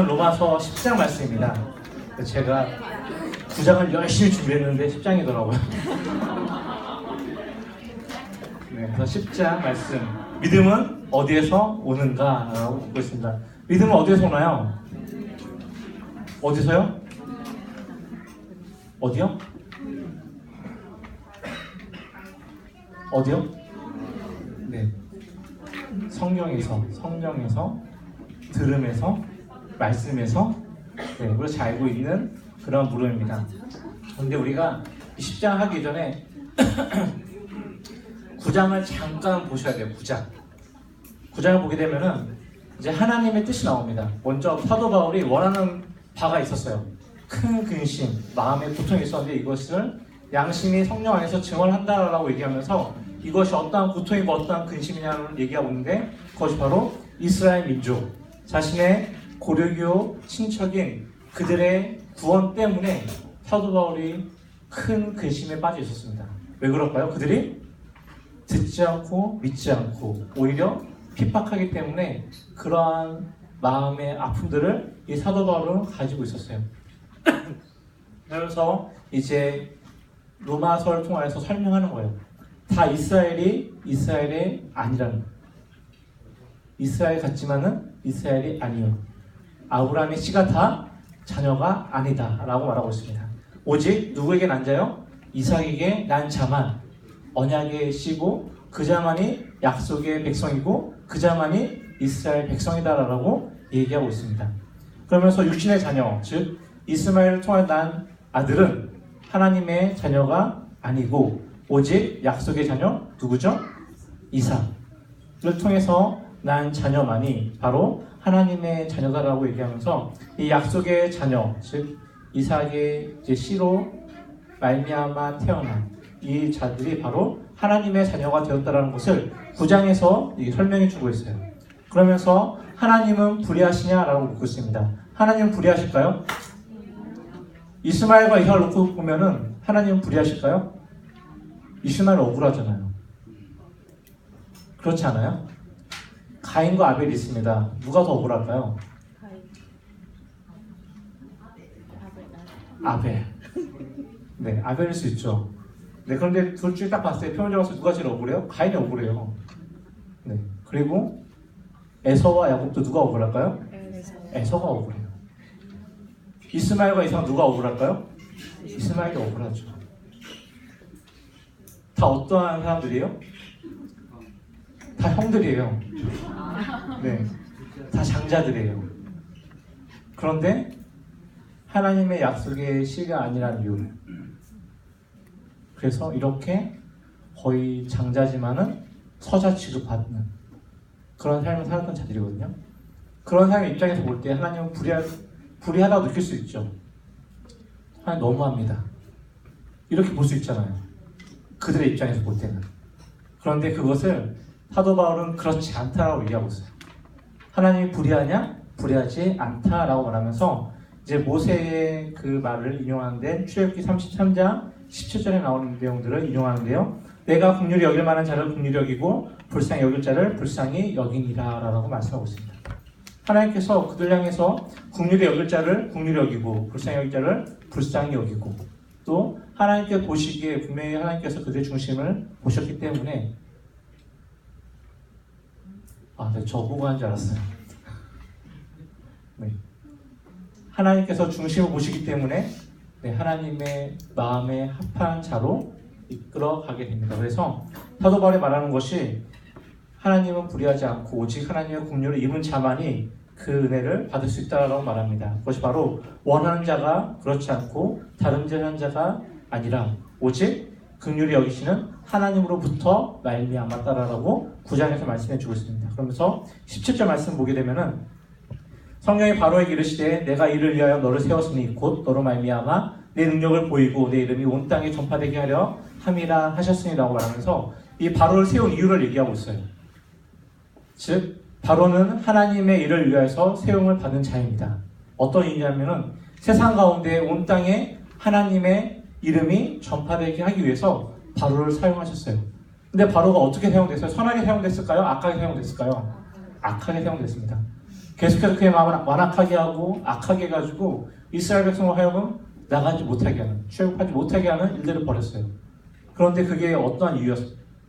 로마서 10장 말씀입니다. 제가 9장을 열심히 준비했는데 10장이더라고요. 네, 그래서 10장 말씀. 믿음은 어디에서 오는가? 라고 묻고 있습니다. 믿음은 어디에서 오나요? 어디서요? 어디요? 어디요? 네. 성경에서, 들음에서, 말씀에서, 네, 우리가 잘 알고 있는 그런 물음입니다. 그런데 우리가 10장 하기 전에 9장을 잠깐 보셔야 돼요. 9장을 보게 되면은 이제 하나님의 뜻이 나옵니다. 먼저 사도 바울이 원하는 바가 있었어요. 큰 근심, 마음의 고통이 있었는데 이것을 양심이 성령 안에서 증언한다라고 얘기하면서 이것이 어떠한 고통이고 어떠한 근심이냐를 얘기하고 있는데 그것이 바로 이스라엘 민족, 자신의 고려교 친척인 그들의 구원 때문에 사도 바울이 큰 근심에 빠져 있었습니다. 왜 그럴까요? 그들이 듣지 않고 믿지 않고 오히려 핍박하기 때문에 그러한 마음의 아픔들을 이 사도 바울은 가지고 있었어요. 그래서 이제 로마서를 통해서 설명하는 거예요. 다 이스라엘이 아니라는 거예요. 이스라엘 같지만은 이스라엘이 아니요. 아브라함의 씨가 다 자녀가 아니다 라고 말하고 있습니다. 오직 누구에게 난 자요? 이삭에게 난 자만 언약의 씨고 그 자만이 약속의 백성이고 그 자만이 이스라엘 백성이다라고 얘기하고 있습니다. 그러면서 육신의 자녀, 즉 이스마엘을 통한 난 아들은 하나님의 자녀가 아니고 오직 약속의 자녀 누구죠? 이삭을 통해서 난 자녀만이 바로 하나님의 자녀다라고 얘기하면서 이 약속의 자녀, 즉 이삭의 씨로 말미암아 태어난 이 자들이 바로 하나님의 자녀가 되었다라는 것을 9장에서 설명해 주고 있어요. 그러면서 하나님은 불의하시냐라고 묻고 있습니다. 하나님은 불의하실까요? 이스마엘과 이삭을 놓고 보면은 하나님은 불의하실까요? 이스마엘은 억울하잖아요. 그렇지 않아요? 가인과 아벨이 있습니다. 누가 더 억울할까요? 아벨. 네, 아벨일 수 있죠. 네, 그런데 둘 중에 딱 봤을 때 표면적으로 누가 제일 억울해요? 가인이 억울해요. 네, 그리고 에서와 야곱도 누가 억울할까요? 에서가 억울해요. 이스마엘과 이삭 누가 억울할까요? 이스마엘이 억울하죠. 다 어떠한 사람들이에요? 다 형들이에요. 네, 다 장자들이에요. 그런데 하나님의 약속의 씨가 아니라는 이유. 그래서 이렇게 거의 장자지만은 서자 취급받는 그런 삶을 살았던 자들이거든요. 그런 사람의 입장에서 볼 때 하나님은 불의하다고 느낄 수 있죠. 하나님 너무합니다. 이렇게 볼 수 있잖아요. 그들의 입장에서 볼 때는. 그런데 그것을 사도 바울은 그렇지 않다라고 얘기하고 있어요. 하나님이 불의하냐? 불의하지 않다라고 말하면서 이제 모세의 그 말을 인용하는데 출애굽기 33장 17절에 나오는 내용들을 인용하는데요. 내가 긍휼히 여길 만한 자를 긍휼히 여기고 불쌍히 여길 자를 불쌍히 여기니라 라고 말씀하고 있습니다. 하나님께서 그들 향해서 긍휼히 여길 자를 긍휼히 여기고 불쌍히 여길 자를 불쌍히 여기고 또 하나님께 보시기에 분명히 하나님께서 그들의 중심을 보셨기 때문에 네, 저보고 한 줄 알았어요. 네. 하나님께서 중심을 보시기 때문에 네, 하나님의 마음에 합한 자로 이끌어가게 됩니다. 그래서 사도 바울이 말하는 것이 하나님은 불의하지 않고 오직 하나님의 긍휼을 입은 자만이 그 은혜를 받을 수 있다라고 말합니다. 그것이 바로 원하는 자가 그렇지 않고 다름질하는 자가 아니라 오직 긍휼히 여기시는 하나님으로부터 말미암았다라고 9장에서 말씀해 주고 있습니다. 그러면서 17절 말씀 보게 되면은 성령이 바로에게 이르시되 내가 이를 위하여 너를 세웠으니 곧 너로 말미암아 내 능력을 보이고 내 이름이 온 땅에 전파되게 하려 함이라 하셨으니라고 말하면서 이 바로를 세운 이유를 얘기하고 있어요. 즉 바로는 하나님의 일을 위해서 세움을 받은 자입니다. 어떤 이유냐면은 세상 가운데 온 땅에 하나님의 이름이 전파되게 하기 위해서 바로를 사용하셨어요. 근데 바로가 어떻게 사용됐어요? 선하게 사용됐을까요? 악하게 사용됐을까요? 악하게 사용됐습니다. 계속해서 그의 마음을 완악하게 하고 악하게 해가지고 이스라엘 백성을 하여금 나가지 못하게 하는, 출애굽하지 못하게 하는 일들을 벌였어요. 그런데 그게 어떠한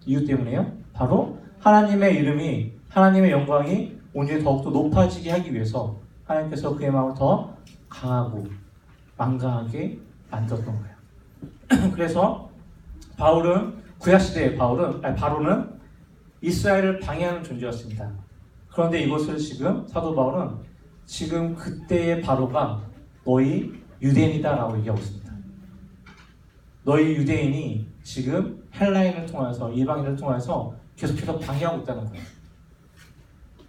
이유 때문에요? 바로 하나님의 이름이, 하나님의 영광이 오늘 더욱더 높아지게 하기 위해서 하나님께서 그의 마음을 더 강하고 완강하게 만들었던 거예요. 그래서 구약시대의 바로는 이스라엘을 방해하는 존재였습니다. 그런데 이것을 지금 사도 바울은 지금 그때의 바로가 너희 유대인이다라고 얘기하고 있습니다. 너희 유대인이 지금 헬라인을 통해서, 이방인을 통해서 계속해서 방해하고 있다는 거예요.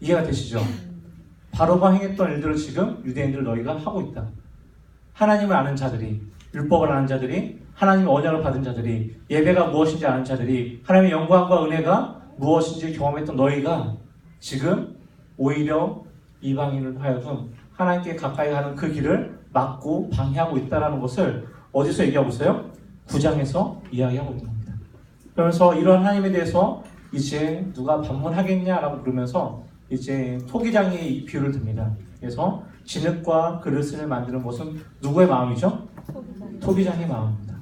이해가 되시죠? 바로가 행했던 일들을 지금 유대인들 너희가 하고 있다. 하나님을 아는 자들이, 율법을 아는 자들이, 하나님의 언약을 받은 자들이, 예배가 무엇인지 아는 자들이, 하나님의 영광과 은혜가 무엇인지 경험했던 너희가 지금 오히려 이방인을 하여금 하나님께 가까이 가는 그 길을 막고 방해하고 있다는 것을 어디서 얘기하고 있어요? 9장에서 이야기하고 있는 겁니다. 그러면서 이런 하나님에 대해서 이제 누가 반문하겠냐라고 그러면서 이제 토기장의 비유를 듭니다. 그래서 진흙과 그릇을 만드는 것은 누구의 마음이죠? 토기장의 마음입니다.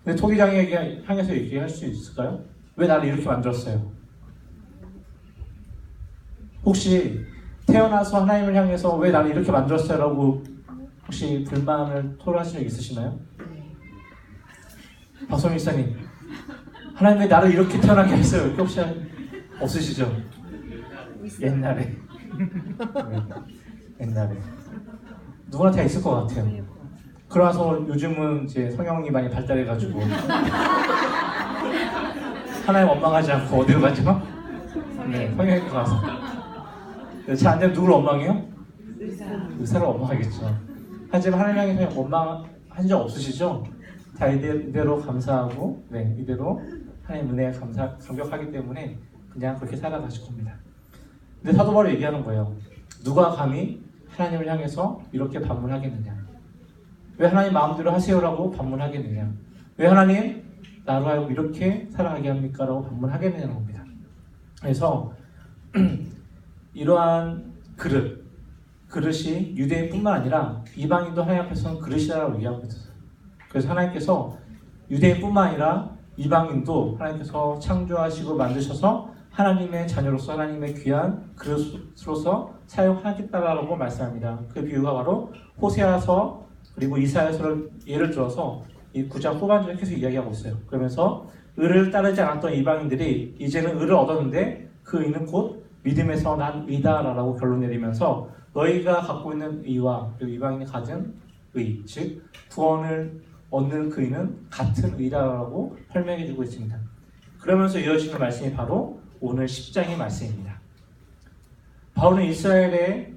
근데 토기장에게 향해서 얘기할 수 있을까요? 왜 나를 이렇게 만들었어요? 혹시 태어나서 하나님을 향해서 왜 나를 이렇게 만들었어요? 라고 혹시 불만을 토로하신 적 있으시나요? 박성민 목사님, 하나님 왜 나를 이렇게 태어나게 했어요? 이렇게 혹시 없으시죠? 옛날에 누구나 다 있을 것 같아요. 그러나서 요즘은 이제 성형이 많이 발달해가지고 하나님 원망하지 않고 어디로 가죠? 네, 성형외과 가서. 잘 안 되면 누굴 원망해요? 의사를 원망하겠죠. 하지만 하나님 향해서 원망한 적 없으시죠? 다 이대로 감사하고, 네, 이대로 하나님 은혜에 감격하기 때문에 그냥 그렇게 살아가실 겁니다. 근데 사도 바울이 얘기하는 거예요. 누가 감히 하나님을 향해서 이렇게 반문하겠느냐? 왜 하나님 마음대로 하세요라고 반문하겠느냐? 왜 하나님 나로 하여금 이렇게 살아가게 합니까? 라고 반문하겠느냐는 겁니다. 그래서 이러한 그릇이 유대인뿐만 아니라 이방인도 하나님 앞에서는 그릇이라고 얘기하고 있어요. 그래서 하나님께서 유대인뿐만 아니라 이방인도 하나님께서 창조하시고 만드셔서 하나님의 자녀로서 하나님의 귀한 그릇으로서 사용하겠다라고 말씀합니다. 그 비유가 바로 호세아서 그리고 이사야서를 예를 들어서 이 9장 후반절에 계속 이야기하고 있어요. 그러면서 의를 따르지 않았던 이방인들이 이제는 의를 얻었는데 그 의는 곧 믿음에서 난 의다라고 결론 내리면서 너희가 갖고 있는 의와 그리고 이방인이 가진 의, 즉 구원을 얻는 그 의는 같은 의다라고 설명해 주고 있습니다. 그러면서 이어지는 말씀이 바로 오늘 10장의 말씀입니다. 바울은 이스라엘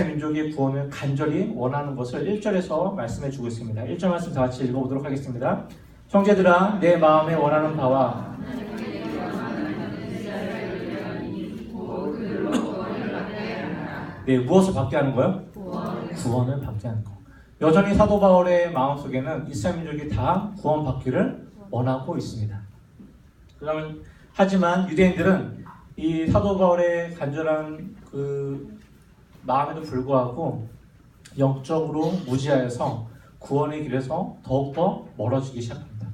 민족의 구원을 간절히 원하는 것을 1절에서 말씀해 주고 있습니다. 1절 말씀 다 같이 읽어보도록 하겠습니다. 형제들아 내 마음에 원하는 바와 네, 무엇을 받게 하는 거예요? 구원을 받게 하는 거. 여전히 사도 바울의 마음속에는 이스라엘 민족이 다 구원받기를 원하고 있습니다. 그러면 하지만 유대인들은 이 사도 바울의 간절한 그 마음에도 불구하고 영적으로 무지하여서 구원의 길에서 더욱더 멀어지기 시작합니다.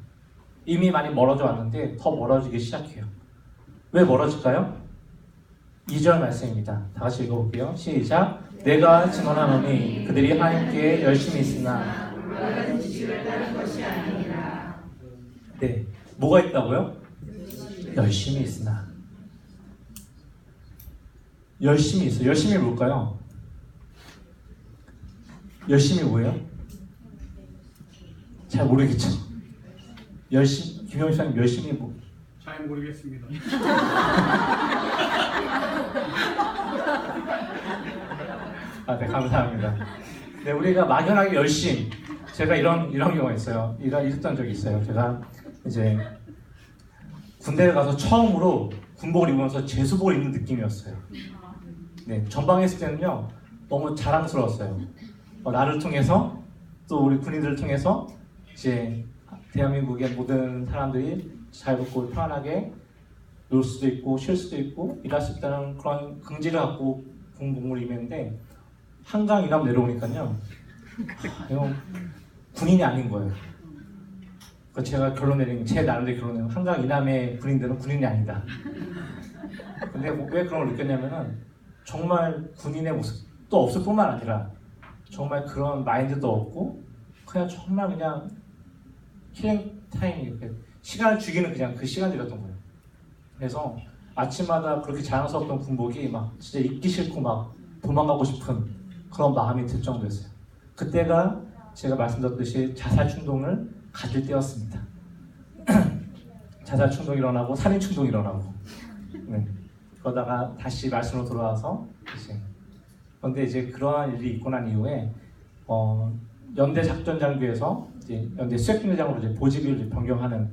이미 많이 멀어져 왔는데 더 멀어지기 시작해요. 왜 멀어질까요? 2절 말씀입니다. 다 같이 읽어볼게요. 시작. 내가 증언하노니 그들이 하나님께 열심히 있으나 네, 뭐가 있다고요? 열심히 있으나. 열심히 있어요. 열심히 뭘까요? 열심히 뭐예요? 잘 모르겠죠. 김영희 사님 열심히 뭐? 잘 모르겠습니다. 네, 감사합니다. 네, 우리가 막연하게 열심. 제가 이런 경우가 있어요. 있었던 적이 있어요. 제가 이제 군대를 가서 처음으로 군복을 입으면서 제수복을 입는 느낌이었어요. 네, 전방에 있을 때는요 너무 자랑스러웠어요. 나를 통해서 또 우리 군인들을 통해서 이제 대한민국의 모든 사람들이 자유롭고 편안하게 놀 수도 있고 쉴 수도 있고 일할 수 있다는 그런 긍지를 갖고 군복을 입었는데 한강 이남 내려오니까요. 이건 군인이 아닌 거예요. 그 제가 결론 내린 제 나름대로 결론 내린 한강 이남의 군인들은 군인이 아니다. 근데 왜 그런 걸 느꼈냐면은 정말 군인의 모습도 없을 뿐만 아니라 정말 그런 마인드도 없고 그냥 정말 그냥 킬링 타임 이렇게 시간을 죽이는 그냥 그 시간들이었던 거예요. 그래서 아침마다 그렇게 자연스러웠던 군복이 막 진짜 입기 싫고 막 도망가고 싶은 그런 마음이 들 정도였어요. 그때가 제가 말씀드렸듯이 자살 충동을 가질 때였습니다. 자살 충동이 일어나고 살인 충동이 일어나고 네. 그러다가 다시 말씀으로 돌아와서 그런데 이제 그러한 일이 있고 난 이후에 연대 작전장교에서 이제 연대 수색분대장으로 이제 보직을 변경하는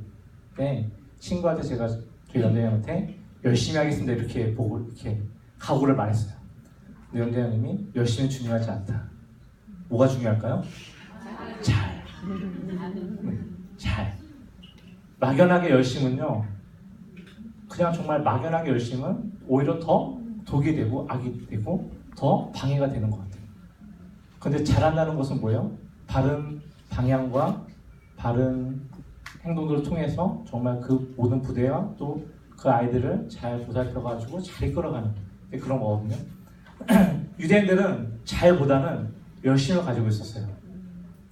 때 친구한테 제가 저희 연대장한테 열심히 하겠습니다 이렇게 보고 이렇게 각오를 말했어요. 근데 연대장님이 열심히 중요하지 않다. 뭐가 중요할까요? 잘. 잘. 막연하게 열심은요. 그냥 정말 막연하게 열심은 오히려 더 독이 되고 악이 되고 더 방해가 되는 것 같아요. 근데 잘한다는 것은 뭐예요? 바른 방향과 바른 행동들을 통해서 정말 그 모든 부대와 또 그 아이들을 잘 보살펴가지고 잘 이끌어가는 그런 거거든요. 유대인들은 잘보다는 열심을 가지고 있었어요.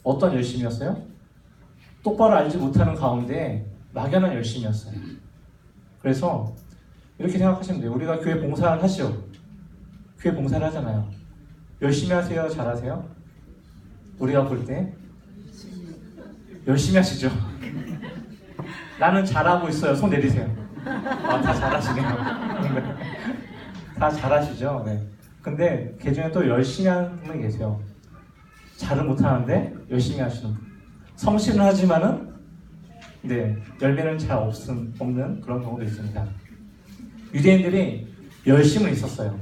어떤 열심이었어요? 똑바로 알지 못하는 가운데 막연한 열심이었어요. 그래서 이렇게 생각하시면 돼요. 우리가 교회 봉사를 하시죠. 교회 봉사를 하잖아요. 열심히 하세요? 잘하세요? 우리가 볼 때 열심히 하시죠. 나는 잘하고 있어요. 손 내리세요. 다 잘하시네요. 다 잘하시죠. 네. 근데 그 중에 또 열심히 하는 분이 계세요. 잘은 못하는데 열심히 하시는 분. 성실은 하지만은 네, 열매는 잘 없는 그런 경우도 있습니다. 유대인들이 열심은 있었어요.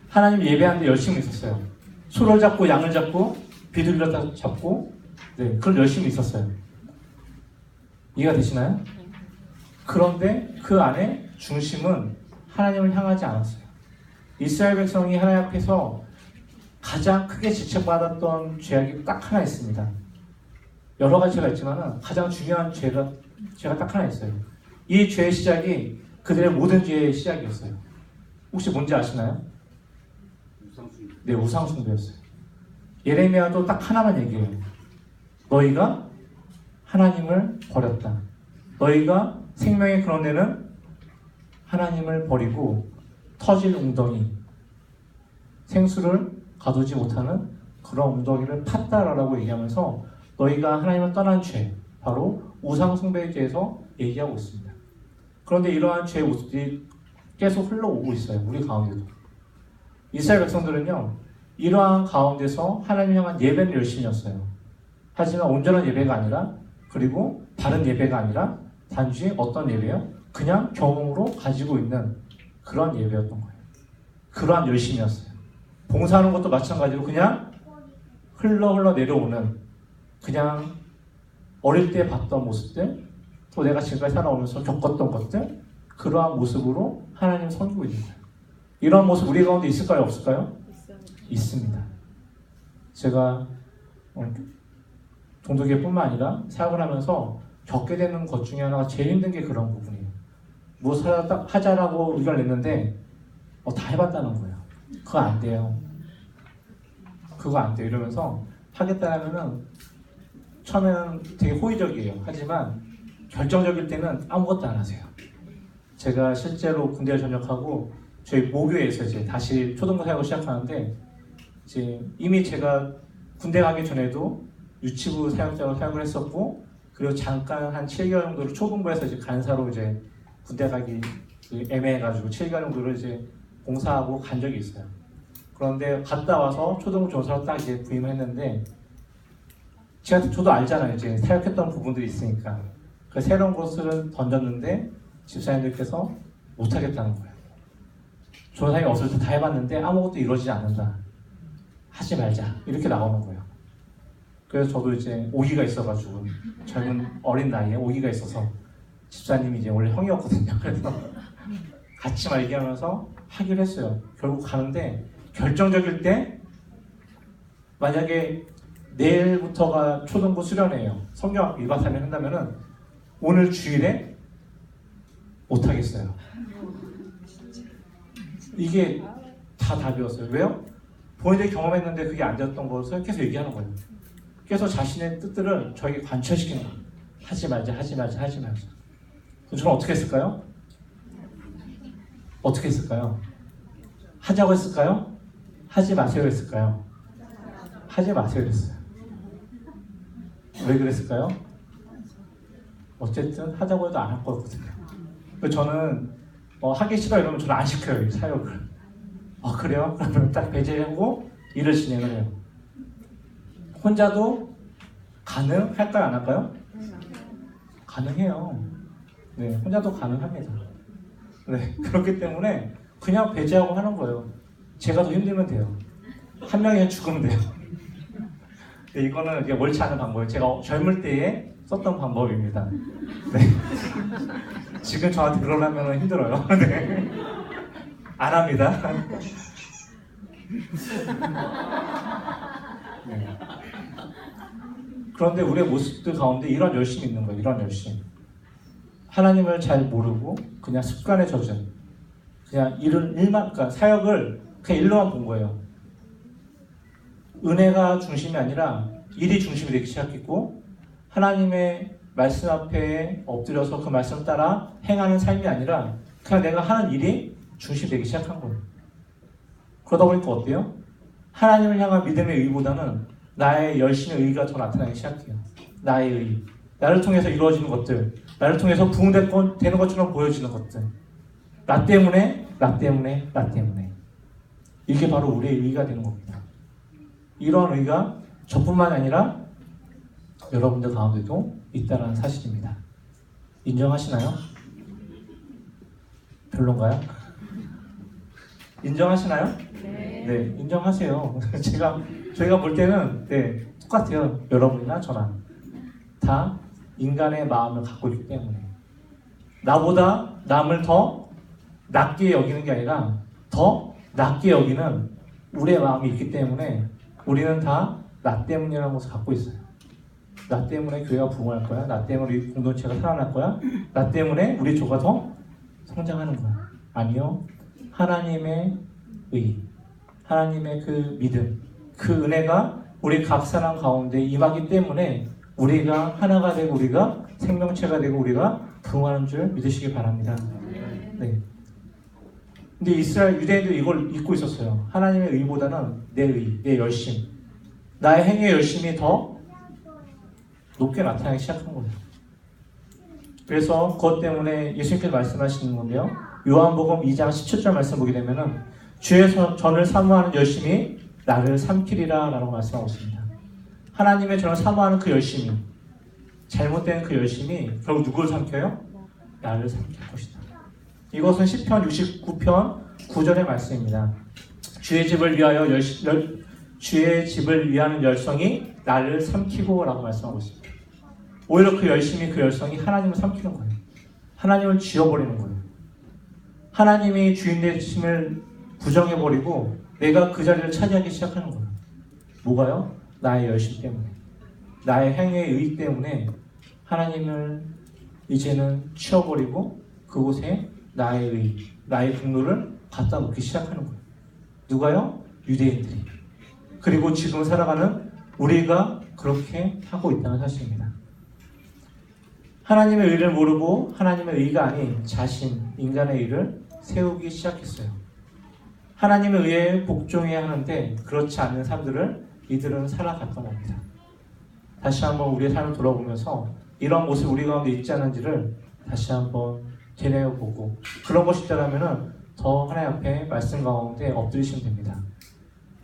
하나님 예배하는데 열심은 있었어요. 소를 잡고 양을 잡고 비둘기를 잡고 네, 그런 열심이 있었어요. 이해가 되시나요? 그런데 그 안에 중심은 하나님을 향하지 않았어요. 이스라엘 백성이 하나님 앞에서 가장 크게 지적받았던 죄악이 딱 하나 있습니다. 여러 가지 죄가 있지만 가장 중요한 죄가 딱 하나 있어요. 이 죄의 시작이 그들의 모든 죄의 시작이었어요. 혹시 뭔지 아시나요? 우상숭배. 네, 우상숭배였어요. 예레미야도 딱 하나만 얘기해요. 너희가 하나님을 버렸다. 너희가 생명의 근원에는 하나님을 버리고 터질 웅덩이, 생수를 가두지 못하는 그런 웅덩이를 팠다라고 얘기하면서 너희가 하나님을 떠난 죄, 바로 우상숭배에 대해서 얘기하고 있습니다. 그런데 이러한 죄의 모습들이 계속 흘러오고 있어요. 우리 가운데도. 이스라엘 백성들은요, 이러한 가운데서 하나님 향한 예배는 열심히 했어요. 하지만 온전한 예배가 아니라, 그리고 바른 예배가 아니라 단지 어떤 예배요? 그냥 경험으로 가지고 있는 그런 예배였던 거예요. 그러한 열심이었어요. 봉사하는 것도 마찬가지로 그냥 흘러 내려오는 그냥 어릴 때 봤던 모습들, 또 내가 지금까지 살아오면서 겪었던 것들, 그러한 모습으로 하나님을 섬기고 있는 거예요. 이런 모습 우리 가운데 있을까요? 없을까요? 있습니다. 제가 종도교뿐만 아니라 사역을 하면서 겪게 되는 것 중에 하나가 제일 힘든 게 그런 부분이에요. 무엇을 하자라고 의견을 냈는데 다 해봤다는 거예요. 그거 안 돼요. 그거 안 돼요. 이러면서 하겠다라면은 처음에는 되게 호의적이에요. 하지만 결정적일 때는 아무것도 안 하세요. 제가 실제로 군대를 전역하고 저희 모교에서 이제 다시 초등부 사역을 시작하는데 이제 이미 제가 군대 가기 전에도 유치부 사역자로 사역을 했었고 그리고 잠깐 한 7개월 정도를 초등부에서 이제 간사로 이제 군대 가기 애매해가지고 7개월 정도를 이제 봉사하고 간 적이 있어요. 그런데 갔다 와서 초등부 조사로 딱 이제 부임을 했는데 저도 알잖아요. 이제 사역했던 부분들이 있으니까 그 새로운 것을 던졌는데 집사님들께서 못하겠다는 거예요. 조사님이 없을 때 다 해봤는데 아무것도 이루어지지 않는다. 하지 말자 이렇게 나오는 거예요. 그래서 저도 이제 오기가 있어가지고 젊은 어린 나이에 오기가 있어서 집사님이 이제 원래 형이었거든요. 그래서 같이 막 얘기하면서 하기로 했어요. 결국 가는데 결정적일 때 만약에 내일부터가 초등부 수련회예요. 성경 1박 3일 한다면은 오늘 주일에 못하겠어요. 이게 다 답이었어요. 왜요? 본인들이 경험했는데 그게 안 되었던 것을 계속 얘기하는 거예요. 계속 자신의 뜻들을 저에게 관철시키는 거예요. 하지 말자, 하지 말자, 하지 말자. 그럼 저는 어떻게 했을까요? 어떻게 했을까요? 하자고 했을까요? 하지 마세요 했을까요? 하지 마세요 했어요. 왜 그랬을까요? 어쨌든 하자고 해도 안 할 거거든요. 그래서 저는 하기 싫어 이러면 저는 안 시켜요, 이 사역을. 그래요? 그러면 딱 배제하고 일을 진행을 해요. 혼자도 가능할까요? 안 할까요? 가능해요. 네, 혼자도 가능합니다. 네, 그렇기 때문에 그냥 배제하고 하는 거예요. 제가 더 힘들면 돼요. 한 명이 죽으면 돼요. 네, 이거는 이게 옳지 않은 방법이에요. 제가 젊을 때에 썼던 방법입니다. 네. 지금 저한테 그러려면 힘들어요. 네. 안 합니다. 네. 그런데 우리의 모습들 가운데 이런 열심이 있는 거예요. 이런 열심. 하나님을 잘 모르고 그냥 습관에 젖은 그냥 그러니까 사역을 그냥 일로만 본 거예요. 은혜가 중심이 아니라 일이 중심이 되기 시작했고 하나님의 말씀 앞에 엎드려서 그 말씀 따라 행하는 삶이 아니라 그냥 내가 하는 일이 중심이 되기 시작한 거예요. 그러다 보니까 어때요? 하나님을 향한 믿음의 의보다는 나의 열심의 의가 더 나타나기 시작해요. 나의 의. 나를 통해서 이루어지는 것들. 나를 통해서 부흥되는 것처럼 보여지는 것들. 나 때문에, 나 때문에, 나 때문에. 이게 바로 우리의 의가 되는 겁니다. 이러한 의가 저뿐만 아니라 여러분들 가운데도 있다는 사실입니다. 인정하시나요? 별론가요? 인정하시나요? 네, 인정하세요. 저희가 볼 때는 똑같아요. 여러분이나 저나 다 인간의 마음을 갖고 있기 때문에 나보다 남을 더 낮게 여기는 게 아니라 더 낮게 여기는 우리의 마음이 있기 때문에 우리는 다 나 때문이라는 것을 갖고 있어요. 나 때문에 교회가 부흥할 거야. 나 때문에 우리 공동체가 살아날 거야. 나 때문에 우리 조가 더 성장하는 거야. 아니요. 하나님의 의, 하나님의 그 믿음, 그 은혜가 우리 각 사람 가운데 임하기 때문에 우리가 하나가 되고 우리가 생명체가 되고 우리가 부흥하는 줄 믿으시기 바랍니다. 네. 근데 이스라엘 유대인들이 이걸 잊고 있었어요. 하나님의 의보다는 내 의, 내 열심, 나의 행위의 열심이 더 높게 나타나기 시작한 거예요. 그래서 그것 때문에 예수님께서 말씀하시는 건데요. 요한복음 2장 17절 말씀 보게 되면은 주의 전을 사모하는 열심이 나를 삼키리라 라고 말씀하고 있습니다. 하나님의 전을 사모하는 그 열심이, 잘못된 그 열심이 결국 누구를 삼켜요? 나를 삼킬 것이다. 이것은 시편 69편 9절의 말씀입니다. 주의 집을 위하는 열성이 나를 삼키고 라고 말씀하고 있습니다. 오히려 그 열심이, 그 열성이 하나님을 삼키는 거예요. 하나님을 지워버리는 거예요. 하나님이 주인 되심을 부정해버리고 내가 그 자리를 차지하기 시작하는 거예요. 뭐가요? 나의 열심 때문에, 나의 행위의 의 때문에 하나님을 이제는 치워버리고 그곳에 나의 의, 나의 분노를 갖다 놓기 시작하는 거예요. 누가요? 유대인들이. 그리고 지금 살아가는 우리가 그렇게 하고 있다는 사실입니다. 하나님의 의를 모르고 하나님의 의가 아닌 자신, 인간의 의를 세우기 시작했어요. 하나님의 의에 복종해야 하는데 그렇지 않는 삶들을 이들은 살아갔던 겁니다. 다시 한번 우리의 삶을 돌아보면서 이런 모습이 우리 가운데 있지 않은지를 다시 한번 되뇌어보고 그런 것이 있다면 더 하나님 앞에 말씀 가운데 엎드리시면 됩니다.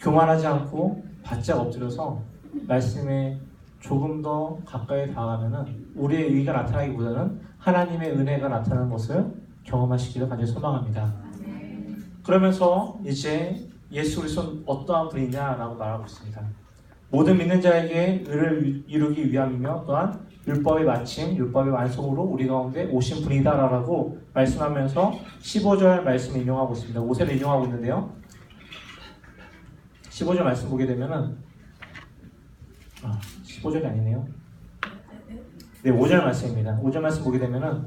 교만하지 않고 바짝 엎드려서 말씀에 조금 더 가까이 다가가면 우리의 의가 나타나기보다는 하나님의 은혜가 나타나는 것을 경험하시기를 간절히 소망합니다. 그러면서 이제 예수 그리스도는 어떠한 분이냐라고 말하고 있습니다. 모든 믿는 자에게 의를 이루기 위함이며 또한 율법의 마침, 율법의 완성으로 우리 가운데 오신 분이다라고 말씀하면서 15절 말씀을 인용하고 있습니다. 5세를 인용하고 있는데요. 15절 말씀 보게 되면은 15절이 아니네요. 네, 5절 말씀입니다. 5절 말씀 보게 되면은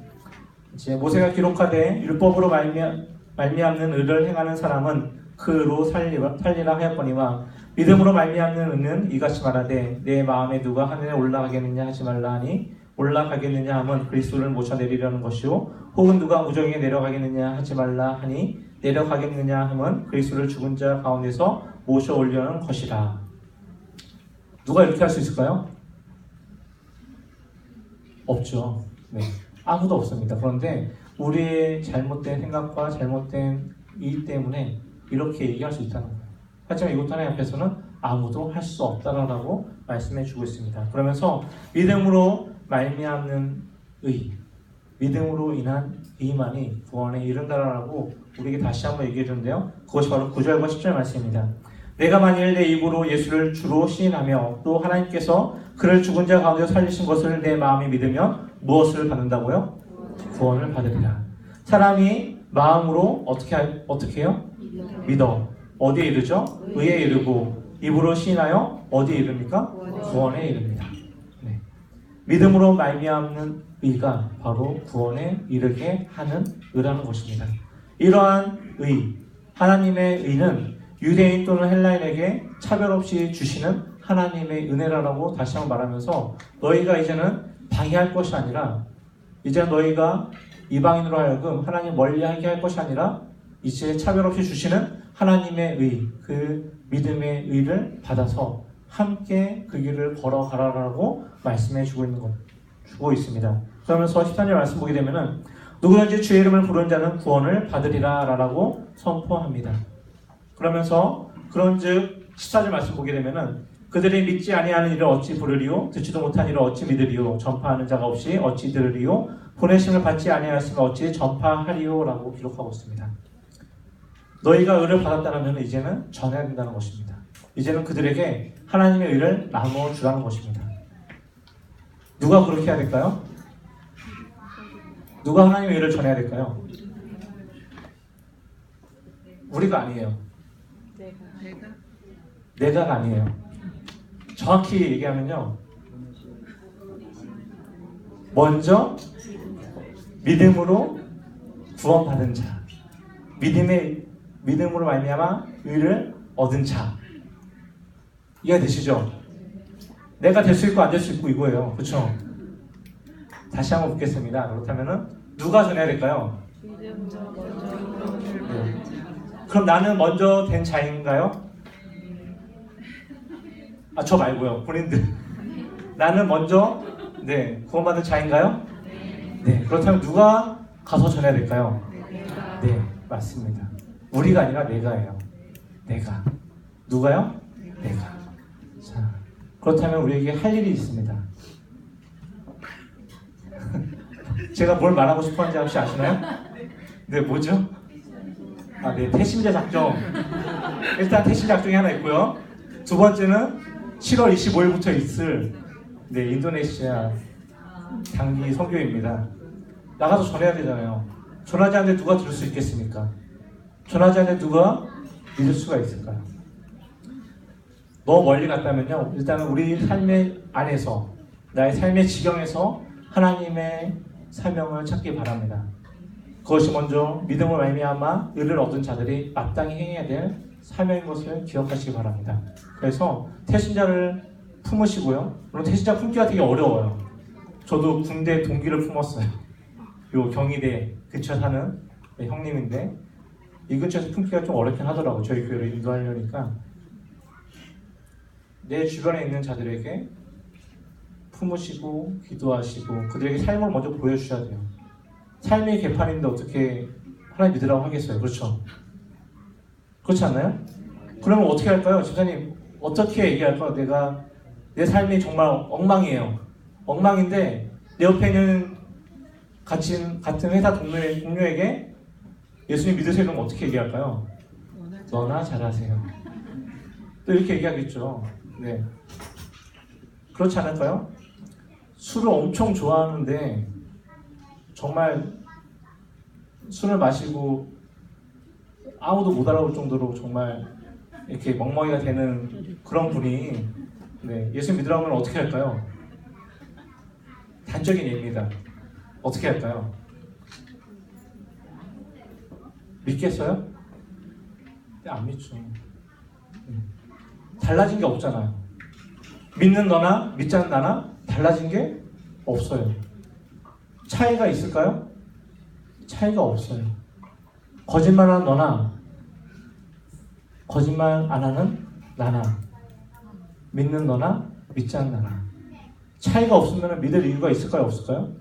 이제 모세가 기록하되 율법으로 말미암는 의를 행하는 사람은 그로 살리라 하였거니와 믿음으로 말미암는 의는 이같이 말하되 내 마음에 누가 하늘에 올라가겠느냐 하지 말라 하니 올라가겠느냐 하면 그리스도를 모셔내리려는 것이요 혹은 누가 무정에 내려가겠느냐 하지 말라 하니 내려가겠느냐 하면 그리스도를 죽은 자 가운데서 모셔 올려는 것이라. 누가 이렇게 할 수 있을까요? 없죠. 네, 아무도 없습니다. 그런데 우리의 잘못된 생각과 잘못된 이익 때문에 이렇게 얘기할 수 있다는 거예요. 하지만 이것 하나님 앞에서는 아무도 할 수 없다라고 말씀해 주고 있습니다. 그러면서 믿음으로 말미암는 의, 믿음으로 인한 의만이 구원에 이른다라고 우리에게 다시 한번 얘기해 주는데요. 그것이 바로 9절과 10절 말씀입니다. 내가 만일 내 입으로 예수를 주로 시인하며 또 하나님께서 그를 죽은 자 가운데 살리신 것을 내 마음에 믿으면 무엇을 받는다고요? 구원을 받으리라. 사람이 마음으로 어떻게 해요? 믿어. 어디에 이르죠? 의에 이르고 입으로 시인하여 어디에 이릅니까? 구원에 이릅니다. 네. 믿음으로 말미암는 의가 바로 구원에 이르게 하는 의라는 것입니다. 이러한 의, 하나님의 의는 유대인 또는 헬라인에게 차별 없이 주시는 하나님의 은혜라고 다시 한번 말하면서 너희가 이제는 방해할 것이 아니라 이제 너희가 이방인으로 하여금 하나님 멀리하게 할 것이 아니라 이제 차별 없이 주시는 하나님의 의, 그 믿음의 의를 받아서 함께 그 길을 걸어가라라고 말씀해 주고 있습니다. 그러면서 13절 말씀 보게 되면은 누구든지 주의 이름을 부르는 자는 구원을 받으리라라고 선포합니다. 그러면서 그런즉 14절 말씀 보게 되면은 그들이 믿지 아니하는 일을 어찌 부르리요 듣지도 못한 일을 어찌 믿으리요 전파하는 자가 없이 어찌 들으리요 보내심을 받지 아니하였으면 어찌 전파하리요라고 기록하고 있습니다. 너희가 의를 받았다면 이제는 전해야 된다는 것입니다. 이제는 그들에게 하나님의 의를 나누어 주라는 것입니다. 누가 그렇게 해야 될까요? 누가 하나님의 의를 전해야 될까요? 우리가 아니에요. 내가가 아니에요. 정확히 얘기하면요, 먼저 믿음으로 구원받은 자, 믿음으로 말미암아 의를 얻은 자, 이해가 되시죠? 내가 될 수 있고 안 될 수 있고 이거예요. 그렇죠? 다시 한번 묻겠습니다. 그렇다면은 누가 전해야 될까요? 네. 그럼 나는 먼저 된 자인가요? 저 말고요. 본인들. 나는 먼저 구원받은 자인가요? 네. 그렇다면 누가 가서 전해야 될까요? 네, 맞습니다. 우리가 아니라 내가예요. 내가. 누가요? 내가. 자, 그렇다면 우리에게 할 일이 있습니다. 제가 뭘 말하고 싶어 하는지 혹시 아시나요? 네, 뭐죠? 네, 태신자 작정. 일단 태신자 작정이 하나 있고요. 두 번째는 7월 25일부터 있을 인도네시아 단기 선교입니다. 나가서 전해야 되잖아요. 전하지 않는데 누가 들을 수 있겠습니까? 전하지 않는데 누가 믿을 수가 있을까요? 너무 멀리 갔다면요, 일단은 우리 삶의 안에서, 나의 삶의 지경에서 하나님의 사명을 찾기 바랍니다. 그것이 먼저 믿음을 말미암아 의를 얻은 자들이 마땅히 행해야 될 사명인 것을 기억하시기 바랍니다. 그래서 태신자를 품으시고요. 물론 태신자 품기가 되게 어려워요. 저도 군대 동기를 품었어요. 요 경희대 근처 사는 형님인데 이 근처에서 품기가 좀 어렵긴 하더라고요. 저희 교회를 인도하려니까. 내 주변에 있는 자들에게 품으시고 기도하시고 그들에게 삶을 먼저 보여주셔야 돼요. 삶의 개판인데 어떻게 하나님 믿으라고 하겠어요? 그렇죠? 그렇지 않나요? 그러면 어떻게 할까요? 집사님 어떻게 얘기할까요? 내 삶이 정말 엉망이에요. 엉망인데 내 옆에 있는 같은 회사 동료에게 예수님 믿으세요? 그럼 어떻게 얘기할까요? 너나 잘하세요. 또 이렇게 얘기하겠죠. 네, 그렇지 않을까요? 술을 엄청 좋아하는데 정말 술을 마시고 아무도 못 알아볼 정도로 정말 이렇게 멍멍이가 되는 그런 분이 네, 예수 믿으라고 하면 어떻게 할까요? 단적인 예입니다. 어떻게 할까요? 믿겠어요? 네, 안 믿죠. 달라진 게 없잖아요. 믿는 너나 믿지 않는 나나 달라진 게 없어요. 차이가 있을까요? 차이가 없어요. 거짓말하는 너나 거짓말 안 하는 나나 믿는 너나 믿지 않는 나나 차이가 없으면 믿을 이유가 있을까요? 없을까요?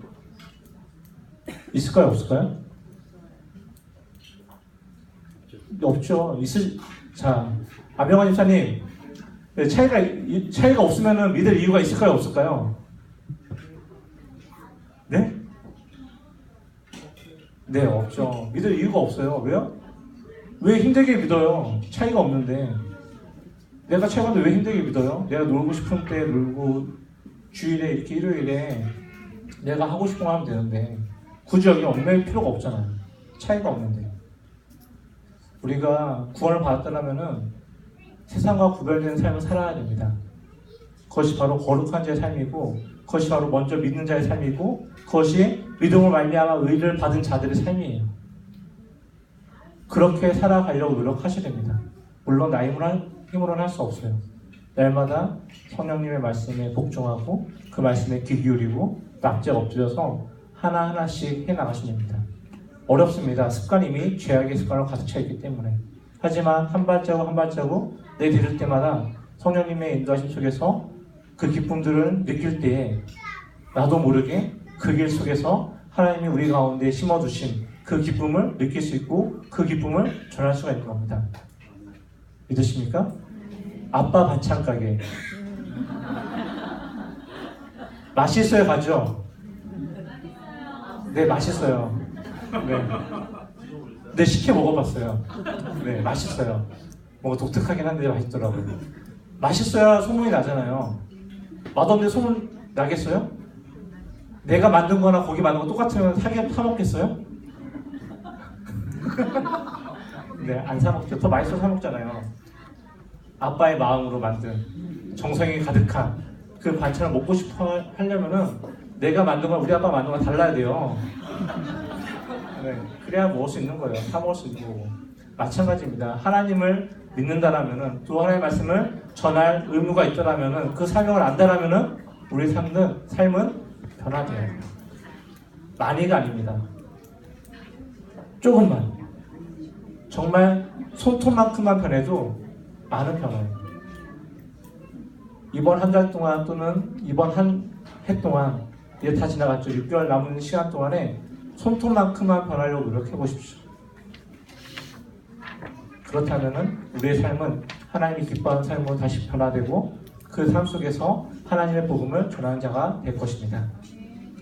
있을까요? 없을까요? 없죠. 자, 아병환 집사님, 차이가 없으면 믿을 이유가 있을까요? 없을까요? 네? 네, 없죠. 믿을 이유가 없어요. 왜요? 왜 힘들게 믿어요? 차이가 없는데. 내가 차이가 없는데 왜 힘들게 믿어요? 내가 놀고 싶은 때 놀고 주일에 이렇게 일요일에 내가 하고 싶은 거 하면 되는데 굳이 여기 얽매일 필요가 없잖아요. 차이가 없는데. 우리가 구원을 받았다면은 세상과 구별되는 삶을 살아야 됩니다. 그것이 바로 거룩한 자의 삶이고 그것이 바로 먼저 믿는 자의 삶이고 그것이 믿음으로 말미암아 의를 받은 자들의 삶이에요. 그렇게 살아가려고 노력하셔야 됩니다. 물론 나 힘으로는 할 수 없어요. 날마다 성령님의 말씀에 복종하고 그 말씀에 귀 기울이고 낙제 엎드려서 하나하나씩 해나가시면 됩니다. 어렵습니다. 습관이 이미 죄악의 습관으로 가득 차 있기 때문에. 하지만 한 발자국 한 발자국 내디딜 때마다 성령님의 인도하심 속에서 그 기쁨들을 느낄 때에 나도 모르게 그 길 속에서 하나님이 우리 가운데 심어두신 그 기쁨을 느낄 수 있고 그 기쁨을 전할 수가 있는 겁니다. 믿으십니까? 아빠 반찬 가게 맛있어요 가죠? 네, 맛있어요. 네. 네, 시켜 먹어봤어요. 네, 맛있어요. 뭔가 독특하긴 한데 맛있더라고요. 맛있어야 소문이 나잖아요. 맛없는데 소문 나겠어요? 내가 만든 거나 고기 만든 거 똑같으면 사 먹겠어요? 네, 안 사 먹죠. 더 맛있어서 사 먹잖아요. 아빠의 마음으로 만든 정성이 가득한 그 반찬을 먹고 싶어 하려면은 내가 만든 건 우리 아빠 만든 건 달라야 돼요. 네, 그래야 먹을 수 있는 거예요. 사 먹을 수 있는 거고. 마찬가지입니다. 하나님을 믿는다라면은 또 하나님의 말씀을 전할 의무가 있다라면은 그 사명을 안다라면은 우리 삶은 변화돼요. 많이가 아닙니다. 조금만. 정말 손톱만큼만 변해도 많은 변화예요. 이번 한 달 동안 또는 이번 한 해 동안 이제 다 지나갔죠. 6개월 남은 시간 동안에 손톱만큼만 변하려고 노력해 보십시오. 그렇다면은 우리의 삶은 하나님이 기뻐하는 삶으로 다시 변화되고 그 삶 속에서 하나님의 복음을 전하는 자가 될 것입니다.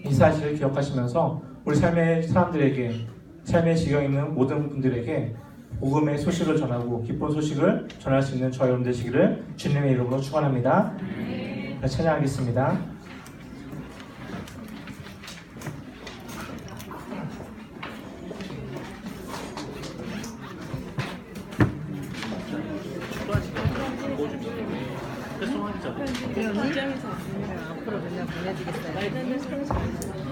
이 사실을 기억하시면서 우리 삶의 사람들에게 삶의 지경에 있는 모든 분들에게 복음의 소식을 전하고 기쁜 소식을 전할 수 있는 저와 여러분 되시기를 주님의 이름으로 축원합니다. 찬양하겠습니다. 앞으로 맨날 보내주겠어요.